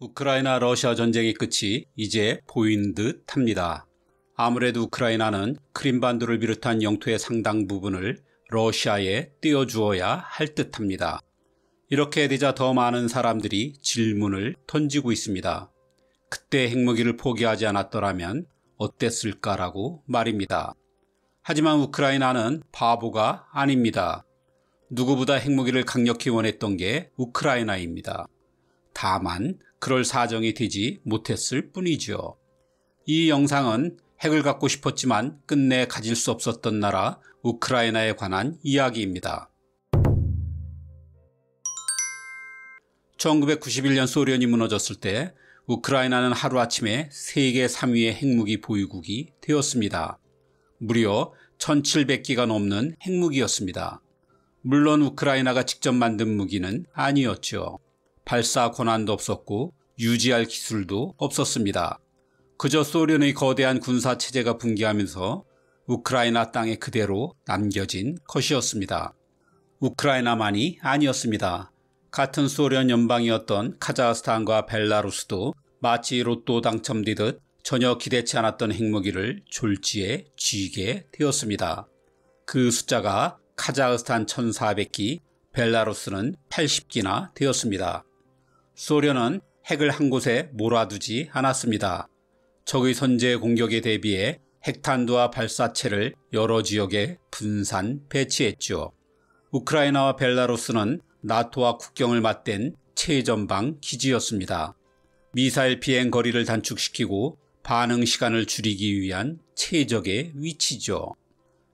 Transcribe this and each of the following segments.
우크라이나 러시아 전쟁의 끝이 이제 보이는 듯 합니다. 아무래도 우크라이나는 크림반도를 비롯한 영토의 상당 부분을 러시아에 떼어주어야 할 듯합니다. 이렇게 되자 더 많은 사람들이 질문을 던지고 있습니다. 그때 핵무기를 포기하지 않았더라면 어땠을까라고 말입니다. 하지만 우크라이나는 바보가 아닙니다. 누구보다 핵무기를 강력히 원했던 게 우크라이나입니다. 다만 그럴 사정이 되지 못했을 뿐이죠. 이 영상은 핵을 갖고 싶었지만 끝내 가질 수 없었던 나라 우크라이나에 관한 이야기입니다. 1991년 소련이 무너졌을 때 우크라이나는 하루아침에 세계 3위의 핵무기 보유국이 되었습니다. 무려 1700기가 넘는 핵무기였습니다. 물론 우크라이나가 직접 만든 무기는 아니었죠. 발사 권한도 없었고 유지할 기술도 없었습니다. 그저 소련의 거대한 군사체제가 붕괴하면서 우크라이나 땅에 그대로 남겨진 것이었습니다. 우크라이나만이 아니었습니다. 같은 소련 연방이었던 카자흐스탄과 벨라루스도 마치 로또 당첨되듯 전혀 기대치 않았던 핵무기를 졸지에 쥐게 되었습니다. 그 숫자가 카자흐스탄 1400기, 벨라루스는 80기나 되었습니다. 소련은 핵을 한 곳에 몰아두지 않았습니다. 적의 선제 공격에 대비해 핵탄두와 발사체를 여러 지역에 분산 배치했죠. 우크라이나와 벨라루스는 나토와 국경을 맞댄 최전방 기지였습니다. 미사일 비행 거리를 단축시키고 반응 시간을 줄이기 위한 최적의 위치죠.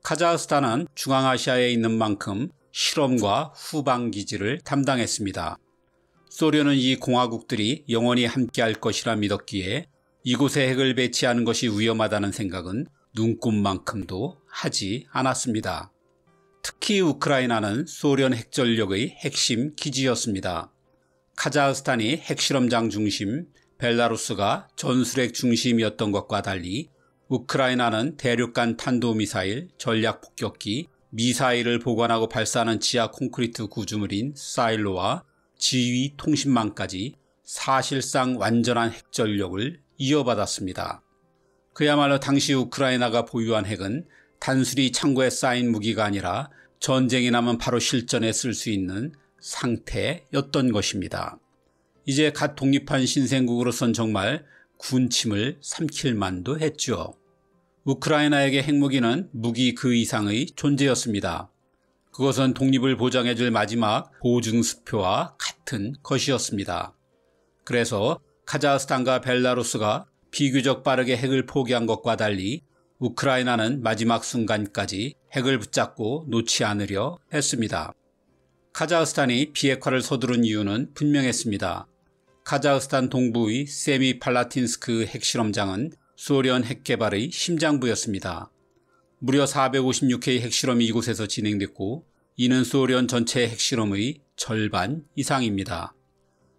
카자흐스탄은 중앙아시아에 있는 만큼 실험과 후방 기지를 담당했습니다. 소련은 이 공화국들이 영원히 함께할 것이라 믿었기에 이곳에 핵을 배치하는 것이 위험하다는 생각은 눈꼽만큼도 하지 않았습니다. 특히 우크라이나는 소련 핵전력의 핵심 기지였습니다. 카자흐스탄이 핵실험장 중심, 벨라루스가 전술핵 중심이었던 것과 달리 우크라이나는 대륙간 탄도미사일, 전략폭격기, 미사일을 보관하고 발사하는 지하 콘크리트 구조물인 사일로와 지휘 통신망까지 사실상 완전한 핵전력을 이어받았습니다. 그야말로 당시 우크라이나가 보유한 핵은 단순히 창고에 쌓인 무기가 아니라 전쟁이 나면 바로 실전에 쓸 수 있는 상태였던 것입니다. 이제 갓 독립한 신생국으로선 정말 군침을 삼킬 만도 했죠. 우크라이나에게 핵무기는 무기 그 이상의 존재였습니다. 그것은 독립을 보장해줄 마지막 보증수표와 같은 것이었습니다. 그래서 카자흐스탄과 벨라루스가 비교적 빠르게 핵을 포기한 것과 달리 우크라이나는 마지막 순간까지 핵을 붙잡고 놓지 않으려 했습니다. 카자흐스탄이 비핵화를 서두른 이유는 분명했습니다. 카자흐스탄 동부의 세미팔라틴스크 핵실험장은 소련 핵개발의 심장부였습니다. 무려 456회의 핵실험이 이곳에서 진행됐고 이는 소련 전체 핵실험의 절반 이상입니다.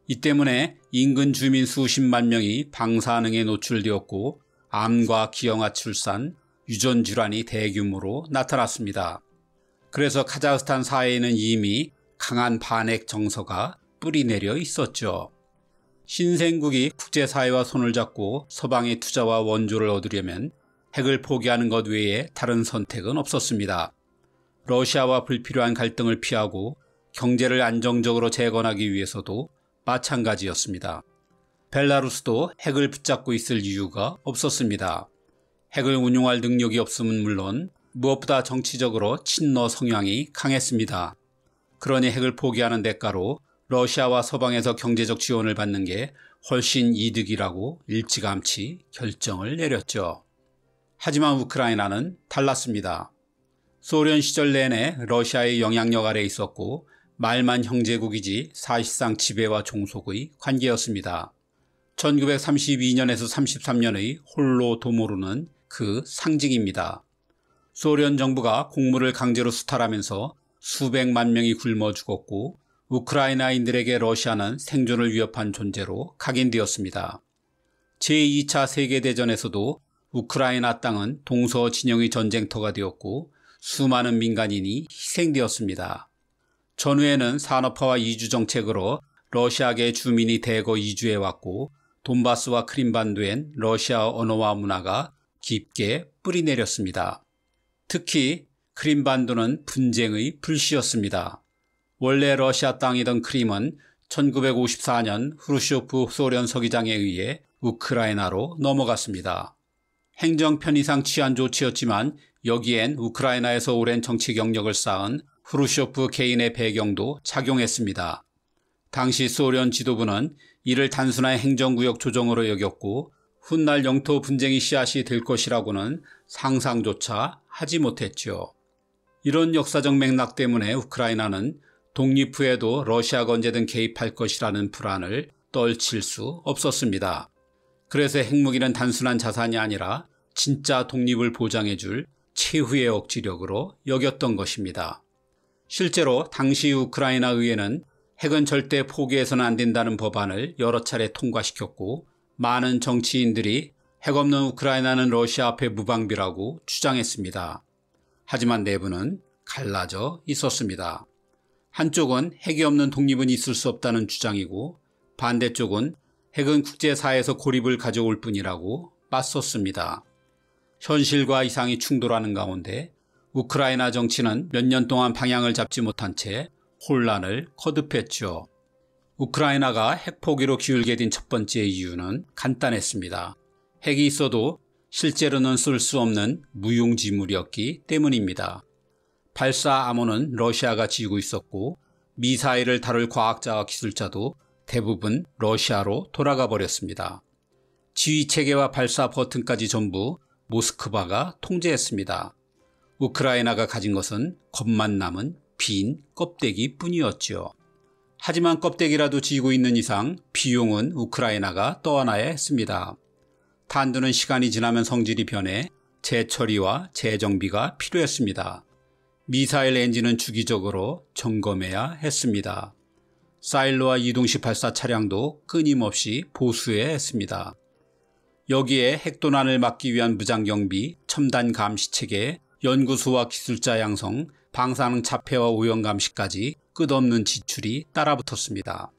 이 때문에 인근 주민 수십만 명이 방사능에 노출되었고 암과 기형아 출산, 유전 질환이 대규모로 나타났습니다. 그래서 카자흐스탄 사회에는 이미 강한 반핵 정서가 뿌리내려 있었죠. 신생국이 국제사회와 손을 잡고 서방의 투자와 원조를 얻으려면 핵을 포기하는 것 외에 다른 선택은 없었습니다. 러시아와 불필요한 갈등을 피하고 경제를 안정적으로 재건하기 위해서도 마찬가지였습니다. 벨라루스도 핵을 붙잡고 있을 이유가 없었습니다. 핵을 운용할 능력이 없음은 물론 무엇보다 정치적으로 친러 성향이 강했습니다. 그러니 핵을 포기하는 대가로 러시아와 서방에서 경제적 지원을 받는 게 훨씬 이득이라고 일찌감치 결정을 내렸죠. 하지만 우크라이나는 달랐습니다. 소련 시절 내내 러시아의 영향력 아래에 있었고 말만 형제국이지 사실상 지배와 종속의 관계였습니다. 1932년에서 33년의 홀로도모르는 그 상징입니다. 소련 정부가 곡물을 강제로 수탈하면서 수백만 명이 굶어 죽었고 우크라이나인들에게 러시아는 생존을 위협한 존재로 각인되었습니다. 제2차 세계대전에서도 우크라이나 땅은 동서 진영의 전쟁터가 되었고 수많은 민간인이 희생되었습니다. 전후에는 산업화와 이주 정책으로 러시아계 주민이 대거 이주해왔고 돈바스와 크림반도엔 러시아 언어와 문화가 깊게 뿌리내렸습니다. 특히 크림반도는 분쟁의 불씨였습니다. 원래 러시아 땅이던 크림은 1954년 후르쇼프 소련 서기장에 의해 우크라이나로 넘어갔습니다. 행정 편의상 취한 조치였지만 여기엔 우크라이나에서 오랜 정치 경력을 쌓은 후르쇼프 개인의 배경도 작용했습니다. 당시 소련 지도부는 이를 단순한 행정구역 조정으로 여겼고 훗날 영토 분쟁이 씨앗이 될 것이라고는 상상조차 하지 못했죠. 이런 역사적 맥락 때문에 우크라이나는 독립 후에도 러시아가 언제든 개입할 것이라는 불안을 떨칠 수 없었습니다. 그래서 핵무기는 단순한 자산이 아니라 진짜 독립을 보장해줄 최후의 억지력으로 여겼던 것입니다. 실제로 당시 우크라이나 의회는 핵은 절대 포기해서는 안 된다는 법안을 여러 차례 통과시켰고 많은 정치인들이 핵 없는 우크라이나는 러시아 앞에 무방비라고 주장했습니다. 하지만 내부는 갈라져 있었습니다. 한쪽은 핵이 없는 독립은 있을 수 없다는 주장이고 반대쪽은 핵은 국제사회에서 고립을 가져올 뿐이라고 맞섰습니다. 현실과 이상이 충돌하는 가운데 우크라이나 정치는 몇 년 동안 방향을 잡지 못한 채 혼란을 거듭했죠. 우크라이나가 핵 포기로 기울게 된 첫 번째 이유는 간단했습니다. 핵이 있어도 실제로는 쓸 수 없는 무용지물이었기 때문입니다. 발사 암호는 러시아가 지고 있었고 미사일을 다룰 과학자와 기술자도 대부분 러시아로 돌아가 버렸습니다. 지휘체계와 발사 버튼까지 전부 모스크바가 통제했습니다. 우크라이나가 가진 것은 겁만 남은 빈 껍데기 뿐이었죠. 하지만 껍데기라도 지고 있는 이상 비용은 우크라이나가 떠안아야 했습니다. 탄두는 시간이 지나면 성질이 변해 재처리와 재정비가 필요했습니다. 미사일 엔진은 주기적으로 점검해야 했습니다. 사일로와 이동식 발사 차량도 끊임없이 보수해야 했습니다. 여기에 핵도난을 막기 위한 무장경비, 첨단 감시체계, 연구소와 기술자 양성, 방사능 자폐와 오염 감시까지 끝없는 지출이 따라붙었습니다.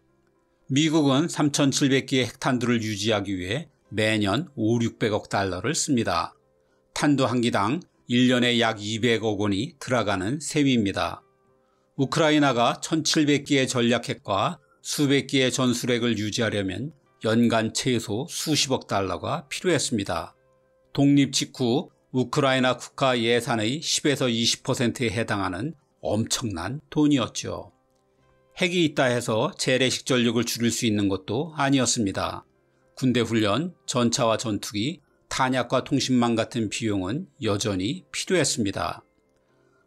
미국은 3,700개의 핵탄두를 유지하기 위해 매년 5,600억 달러를 씁니다. 탄두 한 기당 1년에 약 200억 원이 들어가는 셈입니다. 우크라이나가 1,700기의 전략핵과 수백 기의 전술핵을 유지하려면 연간 최소 수십억 달러가 필요했습니다. 독립 직후 우크라이나 국가 예산의 10에서 20%에 해당하는 엄청난 돈이었죠. 핵이 있다 해서 재래식 전력을 줄일 수 있는 것도 아니었습니다. 군대 훈련, 전차와 전투기, 탄약과 통신망 같은 비용은 여전히 필요했습니다.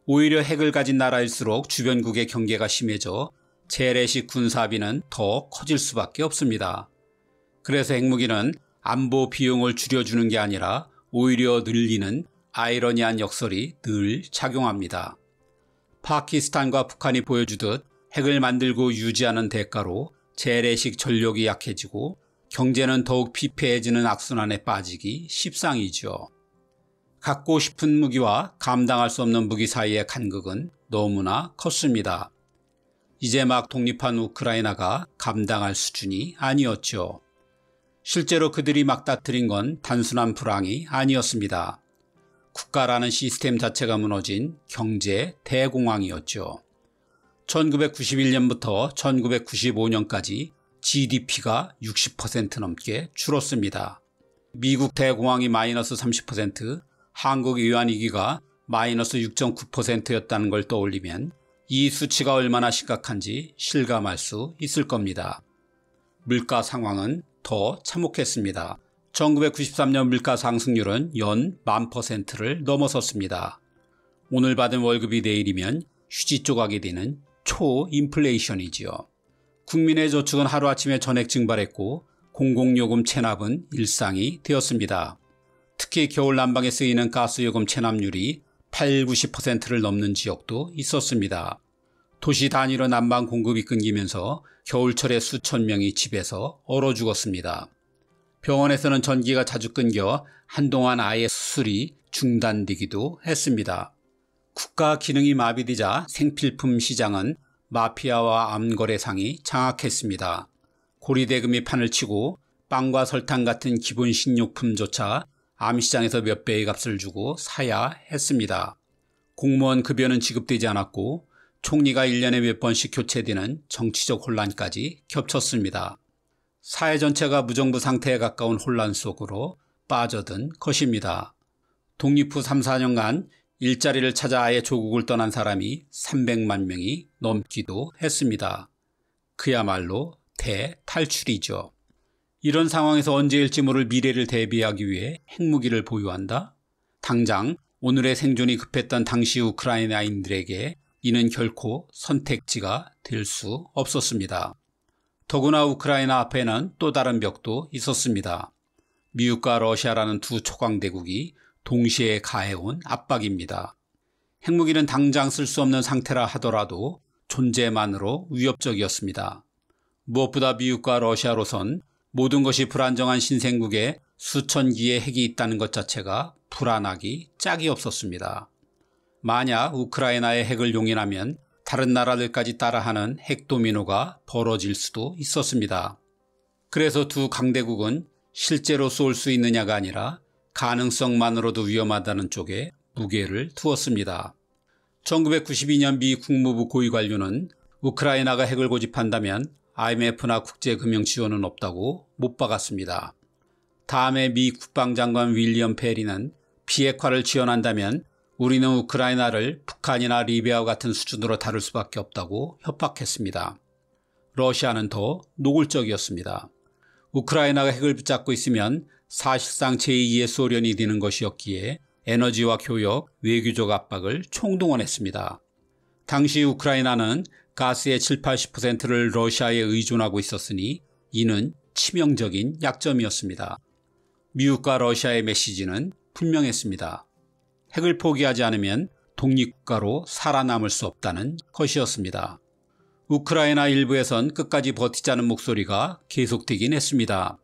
오히려 핵을 가진 나라일수록 주변국의 경계가 심해져 재래식 군사비는 더 커질 수밖에 없습니다. 그래서 핵무기는 안보 비용을 줄여주는 게 아니라 오히려 늘리는 아이러니한 역설이 늘 작용합니다. 파키스탄과 북한이 보여주듯 핵을 만들고 유지하는 대가로 재래식 전력이 약해지고 경제는 더욱 피폐해지는 악순환에 빠지기 십상이죠. 갖고 싶은 무기와 감당할 수 없는 무기 사이의 간극은 너무나 컸습니다. 이제 막 독립한 우크라이나가 감당할 수준이 아니었죠. 실제로 그들이 막다트린 건 단순한 불황이 아니었습니다. 국가라는 시스템 자체가 무너진 경제 대공황이었죠. 1991년부터 1995년까지 GDP가 60% 넘게 줄었습니다. 미국 대공황이 마이너스 30%, 한국 외환위기가 마이너스 6.9%였다는 걸 떠올리면 이 수치가 얼마나 심각한지 실감할 수 있을 겁니다. 물가 상황은 더 참혹했습니다. 1993년 물가 상승률은 연 10,000%를 넘어섰습니다. 오늘 받은 월급이 내일이면 휴지 조각이 되는 초인플레이션이지요. 국민의 저축은 하루아침에 전액 증발했고 공공요금 체납은 일상이 되었습니다. 특히 겨울 난방에 쓰이는 가스요금 체납률이 80~90%를 넘는 지역도 있었습니다. 도시 단위로 난방 공급이 끊기면서 겨울철에 수천 명이 집에서 얼어 죽었습니다. 병원에서는 전기가 자주 끊겨 한동안 아예 수술이 중단되기도 했습니다. 국가 기능이 마비되자 생필품 시장은 마피아와 암거래상이 장악했습니다. 고리대금이 판을 치고 빵과 설탕 같은 기본 식료품조차 암시장에서 몇 배의 값을 주고 사야 했습니다. 공무원 급여는 지급되지 않았고 총리가 1년에 몇 번씩 교체되는 정치적 혼란까지 겹쳤습니다. 사회 전체가 무정부 상태에 가까운 혼란 속으로 빠져든 것입니다. 독립 후 3, 4년간 일자리를 찾아 아예 조국을 떠난 사람이 300만 명이 넘기도 했습니다. 그야말로 대탈출이죠. 이런 상황에서 언제일지 모를 미래를 대비하기 위해 핵무기를 보유한다? 당장 오늘의 생존이 급했던 당시 우크라이나인들에게 이는 결코 선택지가 될 수 없었습니다. 더구나 우크라이나 앞에는 또 다른 벽도 있었습니다. 미국과 러시아라는 두 초강대국이 동시에 가해온 압박입니다. 핵무기는 당장 쓸 수 없는 상태라 하더라도 존재만으로 위협적이었습니다. 무엇보다 미국과 러시아로선 모든 것이 불안정한 신생국에 수천 기의 핵이 있다는 것 자체가 불안하기 짝이 없었습니다. 만약 우크라이나의 핵을 용인하면 다른 나라들까지 따라하는 핵도미노가 벌어질 수도 있었습니다. 그래서 두 강대국은 실제로 쏠 수 있느냐가 아니라 가능성만으로도 위험하다는 쪽에 무게를 두었습니다. 1992년 미 국무부 고위 관료는 우크라이나가 핵을 고집한다면 IMF나 국제금융 지원은 없다고 못 박았습니다. 다음에 미 국방장관 윌리엄 페리는 비핵화를 지원한다면 우리는 우크라이나를 북한이나 리비아와 같은 수준으로 다룰 수밖에 없다고 협박했습니다. 러시아는 더 노골적이었습니다. 우크라이나가 핵을 붙잡고 있으면 사실상 제2의 소련이 되는 것이었기에 에너지와 교역, 외교적 압박을 총동원했습니다. 당시 우크라이나는 가스의 7, 80%를 러시아에 의존하고 있었으니 이는 치명적인 약점이었습니다. 미국과 러시아의 메시지는 분명했습니다. 핵을 포기하지 않으면 독립국가로 살아남을 수 없다는 것이었습니다. 우크라이나 일부에선 끝까지 버티자는 목소리가 계속되긴 했습니다.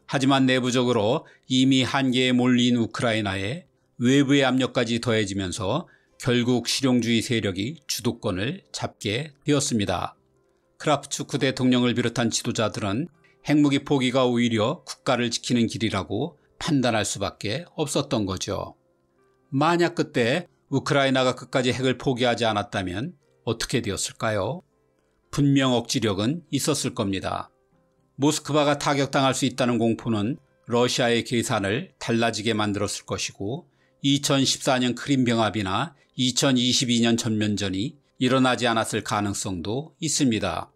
하지만 내부적으로 이미 한계에 몰린 우크라이나에 외부의 압력까지 더해지면서 결국 실용주의 세력이 주도권을 잡게 되었습니다. 크라프츠크 대통령을 비롯한 지도자들은 핵무기 포기가 오히려 국가를 지키는 길이라고 판단할 수밖에 없었던 거죠. 만약 그때 우크라이나가 끝까지 핵을 포기하지 않았다면 어떻게 되었을까요? 분명 억지력은 있었을 겁니다. 모스크바가 타격당할 수 있다는 공포는 러시아의 계산을 달라지게 만들었을 것이고 2014년 크림병합이나 2022년 전면전이 일어나지 않았을 가능성도 있습니다.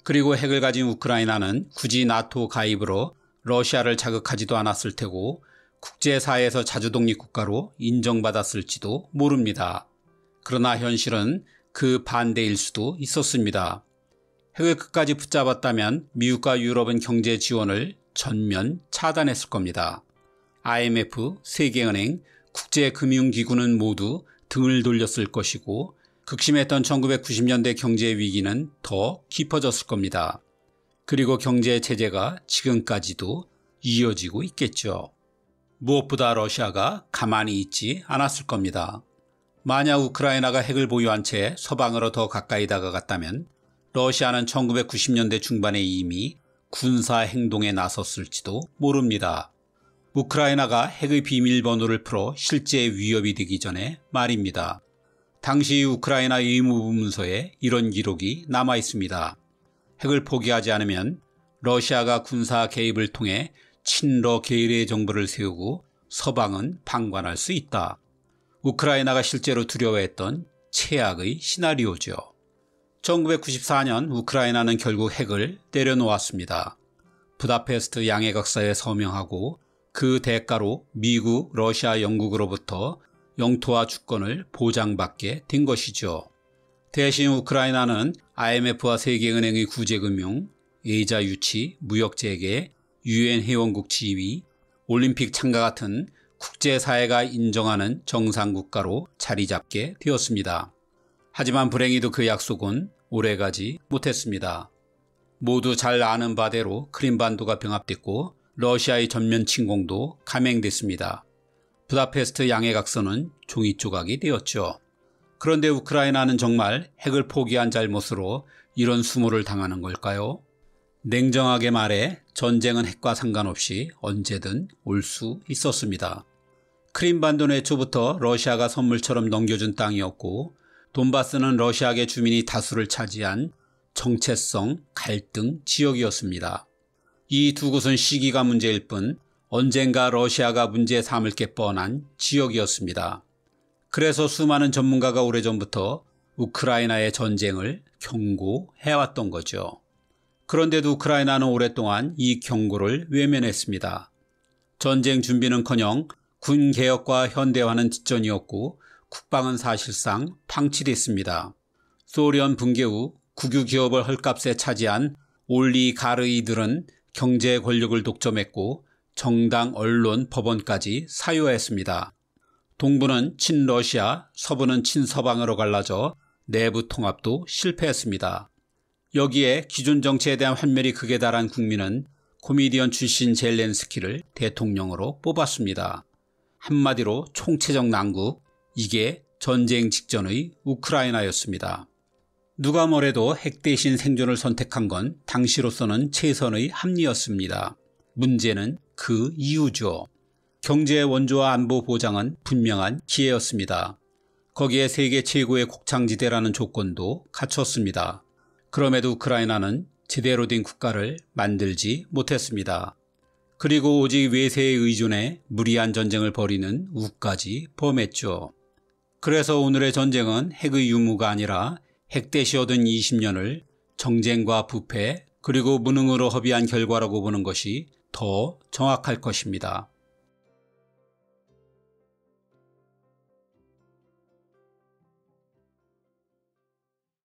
그리고 핵을 가진 우크라이나는 굳이 나토 가입으로 러시아를 자극하지도 않았을 테고 국제사회에서 자주독립 국가로 인정받았을지도 모릅니다. 그러나 현실은 그 반대일 수도 있었습니다. 핵을 끝까지 붙잡았다면 미국과 유럽은 경제 지원을 전면 차단했을 겁니다. IMF, 세계은행, 국제금융기구는 모두 등을 돌렸을 것이고 극심했던 1990년대 경제 위기는 더 깊어졌을 겁니다. 그리고 경제 제재가 지금까지도 이어지고 있겠죠. 무엇보다 러시아가 가만히 있지 않았을 겁니다. 만약 우크라이나가 핵을 보유한 채 서방으로 더 가까이 다가갔다면 러시아는 1990년대 중반에 이미 군사 행동에 나섰을지도 모릅니다. 우크라이나가 핵의 비밀번호를 풀어 실제 위협이 되기 전에 말입니다. 당시 우크라이나 의무부문서에 이런 기록이 남아 있습니다. 핵을 포기하지 않으면 러시아가 군사 개입을 통해 친러 계열의 정부를 세우고 서방은 방관할 수 있다. 우크라이나가 실제로 두려워했던 최악의 시나리오죠. 1994년 우크라이나는 결국 핵을 내려놓았습니다. 부다페스트 양해각서에 서명하고 그 대가로 미국, 러시아, 영국으로부터 영토와 주권을 보장받게 된 것이죠. 대신 우크라이나는 IMF와 세계은행의 구제금융, 예자 유치, 무역재개, UN 회원국 지위, 올림픽 참가 같은 국제사회가 인정하는 정상국가로 자리 잡게 되었습니다. 하지만 불행히도 그 약속은 오래가지 못했습니다. 모두 잘 아는 바대로 크림반도가 병합됐고 러시아의 전면 침공도 감행됐습니다. 부다페스트 양해각서는 종이 조각이 되었죠. 그런데 우크라이나는 정말 핵을 포기한 잘못으로 이런 수모를 당하는 걸까요? 냉정하게 말해 전쟁은 핵과 상관없이 언제든 올 수 있었습니다. 크림반도는 애초부터 러시아가 선물처럼 넘겨준 땅이었고 돈바스는 러시아계 주민이 다수를 차지한 정체성 갈등 지역이었습니다. 이 두 곳은 시기가 문제일 뿐 언젠가 러시아가 문제 삼을 게 뻔한 지역이었습니다. 그래서 수많은 전문가가 오래전부터 우크라이나의 전쟁을 경고해왔던 거죠. 그런데도 우크라이나는 오랫동안 이 경고를 외면했습니다. 전쟁 준비는커녕 군 개혁과 현대화는 뒷전이었고 국방은 사실상 방치됐습니다. 소련 붕괴 후 국유 기업을 헐값에 차지한 올리가르이들은 경제 권력을 독점했고 정당, 언론, 법원까지 사유했습니다. 동부는 친러시아, 서부는 친서방으로 갈라져 내부 통합도 실패했습니다. 여기에 기존 정치에 대한 환멸이 극에 달한 국민은 코미디언 출신 젤렌스키를 대통령으로 뽑았습니다. 한마디로 총체적 난국, 이게 전쟁 직전의 우크라이나였습니다. 누가 뭐래도 핵 대신 생존을 선택한 건 당시로서는 최선의 합리였습니다. 문제는 그 이유죠. 경제의 원조와 안보 보장은 분명한 기회였습니다. 거기에 세계 최고의 곡창지대라는 조건도 갖췄습니다. 그럼에도 우크라이나는 제대로 된 국가를 만들지 못했습니다. 그리고 오직 외세에 의존해 무리한 전쟁을 벌이는 우까지 범했죠. 그래서 오늘의 전쟁은 핵의 유무가 아니라 핵 대시 얻은 20년을 정쟁과 부패 그리고 무능으로 허비한 결과라고 보는 것이 더 정확할 것입니다.